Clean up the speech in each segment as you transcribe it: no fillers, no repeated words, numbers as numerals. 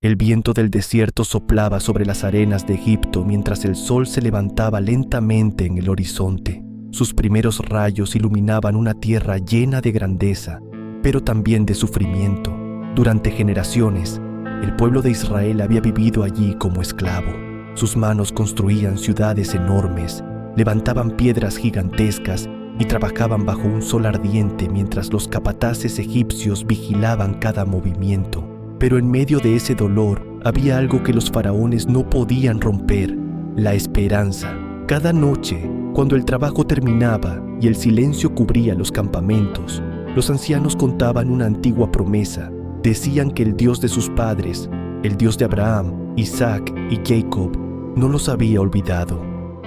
El viento del desierto soplaba sobre las arenas de Egipto mientras el sol se levantaba lentamente en el horizonte. Sus primeros rayos iluminaban una tierra llena de grandeza, pero también de sufrimiento. Durante generaciones, el pueblo de Israel había vivido allí como esclavo. Sus manos construían ciudades enormes, levantaban piedras gigantescas y trabajaban bajo un sol ardiente mientras los capataces egipcios vigilaban cada movimiento. Pero en medio de ese dolor había algo que los faraones no podían romper: la esperanza. Cada noche, cuando el trabajo terminaba y el silencio cubría los campamentos, los ancianos contaban una antigua promesa. Decían que el Dios de sus padres, el Dios de Abraham, Isaac y Jacob, no los había olvidado.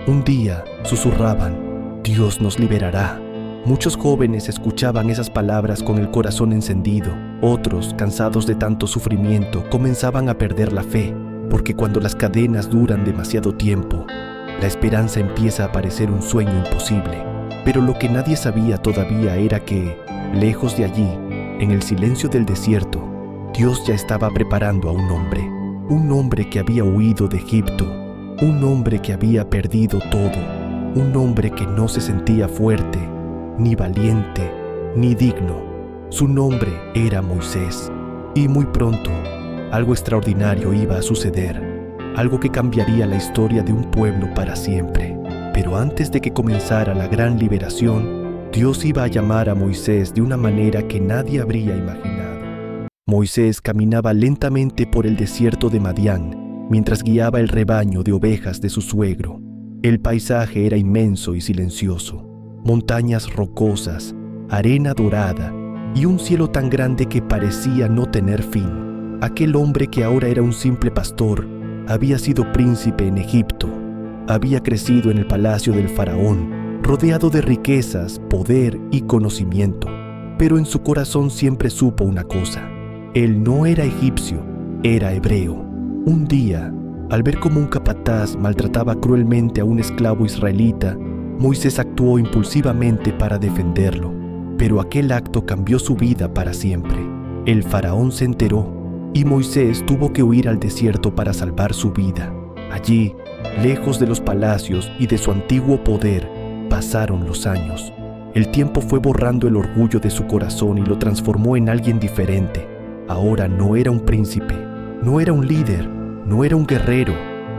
Un día susurraban: Dios nos liberará. Muchos jóvenes escuchaban esas palabras con el corazón encendido. Otros, cansados de tanto sufrimiento, comenzaban a perder la fe, porque cuando las cadenas duran demasiado tiempo, la esperanza empieza a parecer un sueño imposible. Pero lo que nadie sabía todavía era que, lejos de allí, en el silencio del desierto, Dios ya estaba preparando a un hombre que había huido de Egipto, un hombre que había perdido todo, un hombre que no se sentía fuerte, ni valiente, ni digno. Su nombre era Moisés. Y muy pronto, algo extraordinario iba a suceder, algo que cambiaría la historia de un pueblo para siempre. Pero antes de que comenzara la gran liberación, Dios iba a llamar a Moisés de una manera que nadie habría imaginado. Moisés caminaba lentamente por el desierto de Madián, mientras guiaba el rebaño de ovejas de su suegro. El paisaje era inmenso y silencioso. Montañas rocosas, arena dorada y un cielo tan grande que parecía no tener fin. Aquel hombre que ahora era un simple pastor había sido príncipe en Egipto. Había crecido en el palacio del faraón, rodeado de riquezas, poder y conocimiento. Pero en su corazón siempre supo una cosa: él no era egipcio, era hebreo. Un día, al ver cómo un capataz maltrataba cruelmente a un esclavo israelita, Moisés actuó impulsivamente para defenderlo, pero aquel acto cambió su vida para siempre. El faraón se enteró y Moisés tuvo que huir al desierto para salvar su vida. Allí, lejos de los palacios y de su antiguo poder, pasaron los años. El tiempo fue borrando el orgullo de su corazón y lo transformó en alguien diferente. Ahora no era un príncipe, no era un líder, no era un guerrero,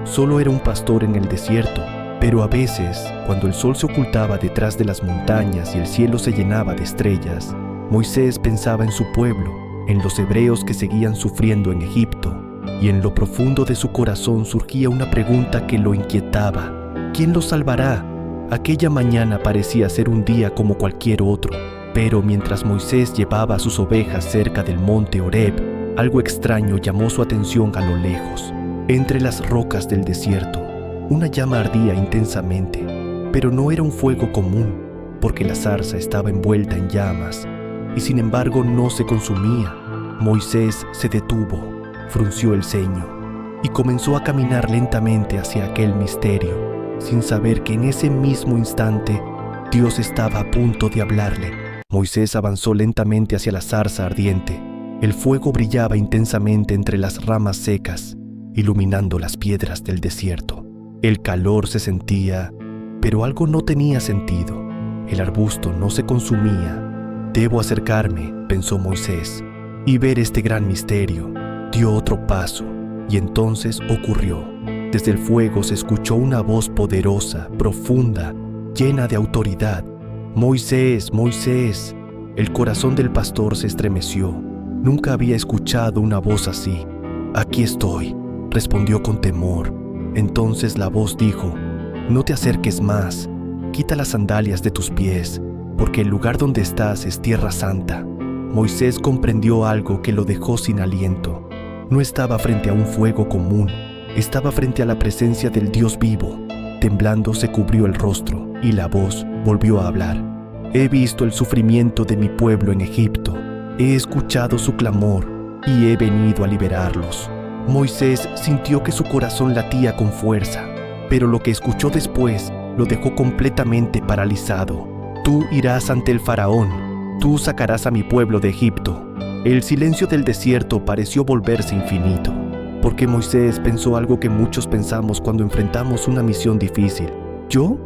solo era un pastor en el desierto. Pero a veces, cuando el sol se ocultaba detrás de las montañas y el cielo se llenaba de estrellas, Moisés pensaba en su pueblo, en los hebreos que seguían sufriendo en Egipto, y en lo profundo de su corazón surgía una pregunta que lo inquietaba: ¿quién los salvará? Aquella mañana parecía ser un día como cualquier otro, pero mientras Moisés llevaba a sus ovejas cerca del monte Horeb, algo extraño llamó su atención a lo lejos. Entre las rocas del desierto, una llama ardía intensamente, pero no era un fuego común, porque la zarza estaba envuelta en llamas, y sin embargo no se consumía. Moisés se detuvo, frunció el ceño, y comenzó a caminar lentamente hacia aquel misterio, sin saber que en ese mismo instante Dios estaba a punto de hablarle. Moisés avanzó lentamente hacia la zarza ardiente. El fuego brillaba intensamente entre las ramas secas, iluminando las piedras del desierto. El calor se sentía, pero algo no tenía sentido. El arbusto no se consumía. Debo acercarme, pensó Moisés, y ver este gran misterio. Dio otro paso, y entonces ocurrió. Desde el fuego se escuchó una voz poderosa, profunda, llena de autoridad. «Moisés, Moisés». El corazón del pastor se estremeció. Nunca había escuchado una voz así. «Aquí estoy», respondió con temor. Entonces la voz dijo: «No te acerques más, quita las sandalias de tus pies, porque el lugar donde estás es tierra santa». Moisés comprendió algo que lo dejó sin aliento. No estaba frente a un fuego común, estaba frente a la presencia del Dios vivo. Temblando se cubrió el rostro y la voz volvió a hablar. «He visto el sufrimiento de mi pueblo en Egipto, he escuchado su clamor y he venido a liberarlos». Moisés sintió que su corazón latía con fuerza, pero lo que escuchó después lo dejó completamente paralizado. «Tú irás ante el faraón, tú sacarás a mi pueblo de Egipto». El silencio del desierto pareció volverse infinito. Porque Moisés pensó algo que muchos pensamos cuando enfrentamos una misión difícil. ¿Yo?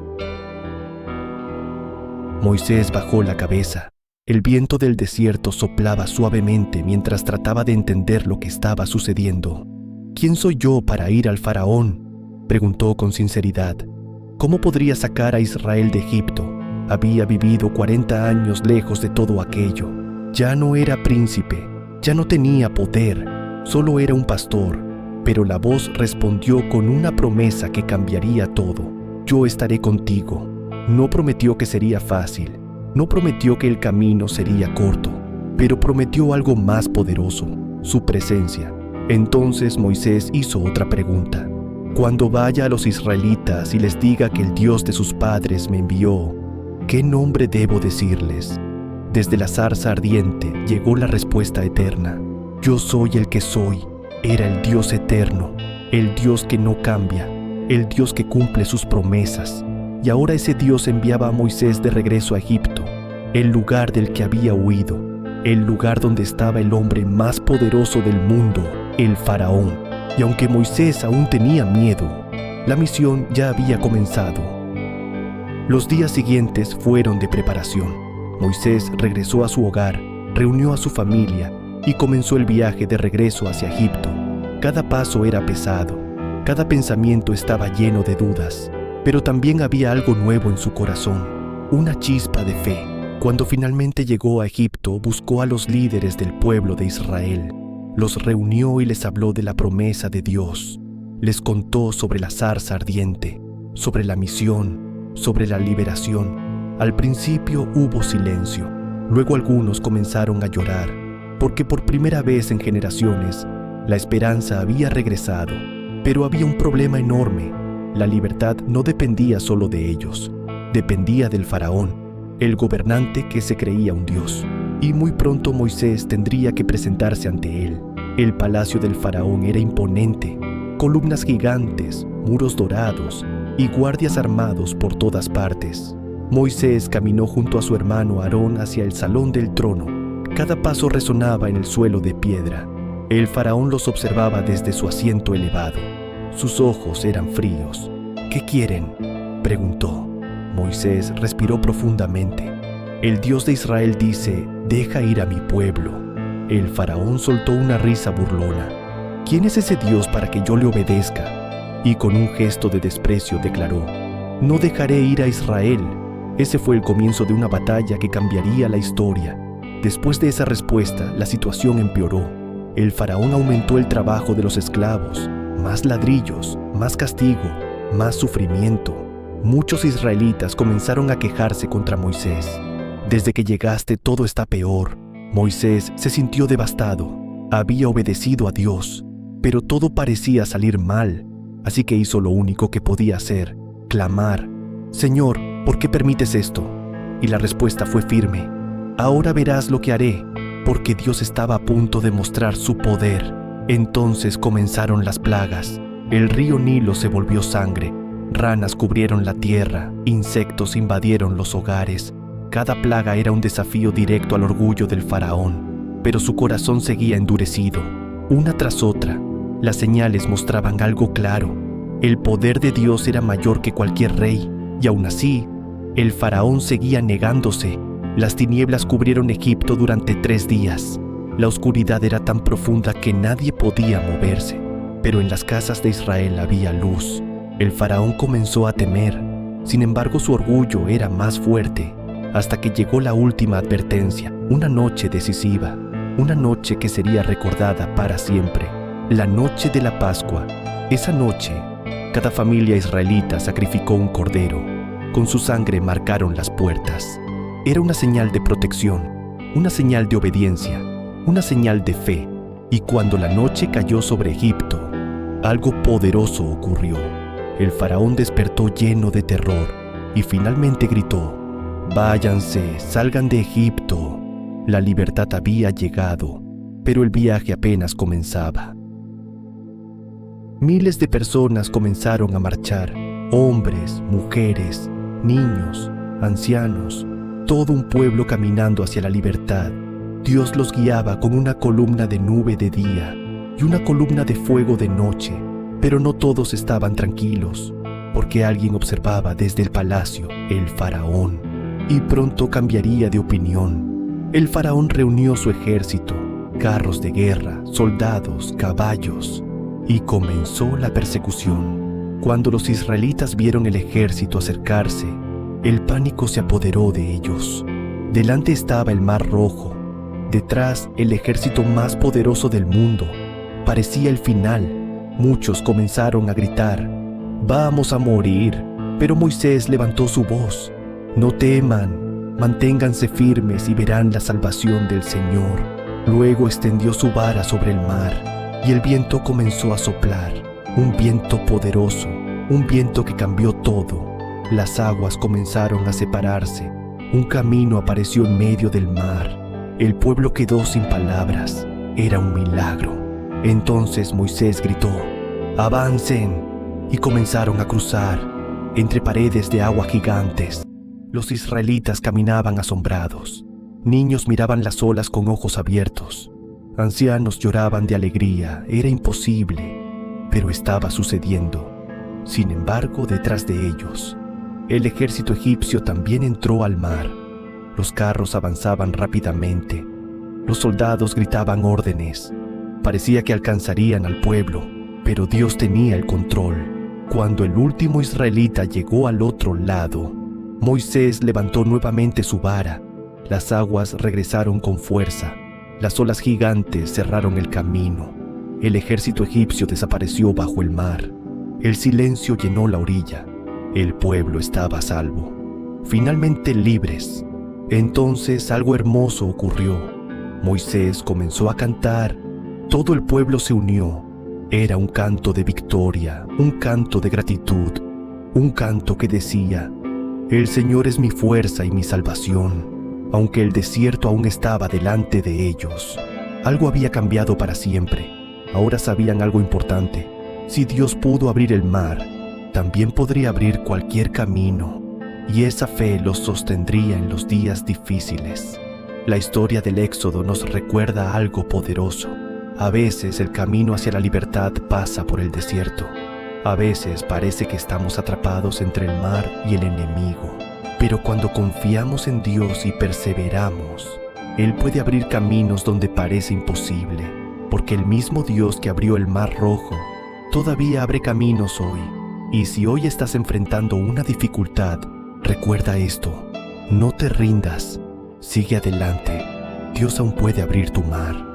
Moisés bajó la cabeza. El viento del desierto soplaba suavemente mientras trataba de entender lo que estaba sucediendo. ¿Quién soy yo para ir al faraón?, preguntó con sinceridad. ¿Cómo podría sacar a Israel de Egipto? Había vivido 40 años lejos de todo aquello. Ya no era príncipe, ya no tenía poder, solo era un pastor. Pero la voz respondió con una promesa que cambiaría todo. Yo estaré contigo. No prometió que sería fácil, no prometió que el camino sería corto, pero prometió algo más poderoso, su presencia. Entonces Moisés hizo otra pregunta. Cuando vaya a los israelitas y les diga que el Dios de sus padres me envió, ¿qué nombre debo decirles? Desde la zarza ardiente llegó la respuesta eterna. Yo soy el que soy. Era el Dios eterno, el Dios que no cambia, el Dios que cumple sus promesas. Y ahora ese Dios enviaba a Moisés de regreso a Egipto, el lugar del que había huido, el lugar donde estaba el hombre más poderoso del mundo, el faraón. Y aunque Moisés aún tenía miedo, la misión ya había comenzado. Los días siguientes fueron de preparación. Moisés regresó a su hogar, reunió a su familia y comenzó el viaje de regreso hacia Egipto. Cada paso era pesado, cada pensamiento estaba lleno de dudas, pero también había algo nuevo en su corazón, una chispa de fe. Cuando finalmente llegó a Egipto, buscó a los líderes del pueblo de Israel. Los reunió y les habló de la promesa de Dios. Les contó sobre la zarza ardiente, sobre la misión, sobre la liberación. Al principio hubo silencio, luego algunos comenzaron a llorar, porque por primera vez en generaciones, la esperanza había regresado. Pero había un problema enorme. La libertad no dependía solo de ellos, dependía del faraón, el gobernante que se creía un dios. Y muy pronto Moisés tendría que presentarse ante él. El palacio del faraón era imponente, columnas gigantes, muros dorados y guardias armados por todas partes. Moisés caminó junto a su hermano Aarón hacia el salón del trono. Cada paso resonaba en el suelo de piedra. El faraón los observaba desde su asiento elevado. Sus ojos eran fríos. ¿Qué quieren?, preguntó. Moisés respiró profundamente. El Dios de Israel dice, deja ir a mi pueblo. El faraón soltó una risa burlona. ¿Quién es ese Dios para que yo le obedezca? Y con un gesto de desprecio declaró, no dejaré ir a Israel. Ese fue el comienzo de una batalla que cambiaría la historia. Después de esa respuesta, la situación empeoró. El faraón aumentó el trabajo de los esclavos, más ladrillos, más castigo, más sufrimiento. Muchos israelitas comenzaron a quejarse contra Moisés. Desde que llegaste todo está peor. Moisés se sintió devastado. Había obedecido a Dios, pero todo parecía salir mal. Así que hizo lo único que podía hacer, clamar, Señor, ¿por qué permites esto? Y la respuesta fue firme. Ahora verás lo que haré, porque Dios estaba a punto de mostrar su poder. Entonces comenzaron las plagas. El río Nilo se volvió sangre. Ranas cubrieron la tierra, insectos invadieron los hogares. Cada plaga era un desafío directo al orgullo del faraón, pero su corazón seguía endurecido. Una tras otra, las señales mostraban algo claro. El poder de Dios era mayor que cualquier rey, y aún así, el faraón seguía negándose. Las tinieblas cubrieron Egipto durante 3 días. La oscuridad era tan profunda que nadie podía moverse, pero en las casas de Israel había luz. El faraón comenzó a temer. Sin embargo, su orgullo era más fuerte, hasta que llegó la última advertencia, una noche decisiva, una noche que sería recordada para siempre, la noche de la Pascua. Esa noche, cada familia israelita sacrificó un cordero. Con su sangre marcaron las puertas. Era una señal de protección, una señal de obediencia, una señal de fe. Y cuando la noche cayó sobre Egipto, algo poderoso ocurrió. El faraón despertó lleno de terror y finalmente gritó, «Váyanse, salgan de Egipto». La libertad había llegado, pero el viaje apenas comenzaba. Miles de personas comenzaron a marchar, hombres, mujeres, niños, ancianos, todo un pueblo caminando hacia la libertad. Dios los guiaba con una columna de nube de día y una columna de fuego de noche, pero no todos estaban tranquilos, porque alguien observaba desde el palacio, el faraón, y pronto cambiaría de opinión. El faraón reunió su ejército, carros de guerra, soldados, caballos, y comenzó la persecución. Cuando los israelitas vieron el ejército acercarse, el pánico se apoderó de ellos. Delante estaba el Mar Rojo, detrás el ejército más poderoso del mundo. Parecía el final. Muchos comenzaron a gritar: «¡Vamos a morir!». Pero Moisés levantó su voz: «No teman, manténganse firmes y verán la salvación del Señor». Luego extendió su vara sobre el mar, y el viento comenzó a soplar, un viento poderoso, un viento que cambió todo. Las aguas comenzaron a separarse, un camino apareció en medio del mar. El pueblo quedó sin palabras, era un milagro. Entonces Moisés gritó: «¡Avancen!», y comenzaron a cruzar entre paredes de agua gigantes. Los israelitas caminaban asombrados. Niños miraban las olas con ojos abiertos. Ancianos lloraban de alegría. Era imposible, pero estaba sucediendo. Sin embargo, detrás de ellos, el ejército egipcio también entró al mar. Los carros avanzaban rápidamente. Los soldados gritaban órdenes. Parecía que alcanzarían al pueblo, pero Dios tenía el control. Cuando el último israelita llegó al otro lado, Moisés levantó nuevamente su vara. Las aguas regresaron con fuerza. Las olas gigantes cerraron el camino. El ejército egipcio desapareció bajo el mar. El silencio llenó la orilla. El pueblo estaba a salvo, finalmente libres. Entonces algo hermoso ocurrió. Moisés comenzó a cantar. Todo el pueblo se unió. Era un canto de victoria, un canto de gratitud, un canto que decía: «El Señor es mi fuerza y mi salvación». Aunque el desierto aún estaba delante de ellos, algo había cambiado para siempre. Ahora sabían algo importante: si Dios pudo abrir el mar, también podría abrir cualquier camino, y esa fe los sostendría en los días difíciles. La historia del Éxodo nos recuerda algo poderoso. A veces el camino hacia la libertad pasa por el desierto. A veces parece que estamos atrapados entre el mar y el enemigo. Pero cuando confiamos en Dios y perseveramos, Él puede abrir caminos donde parece imposible, porque el mismo Dios que abrió el Mar Rojo todavía abre caminos hoy. Y si hoy estás enfrentando una dificultad, recuerda esto: no te rindas, sigue adelante. Dios aún puede abrir tu mar.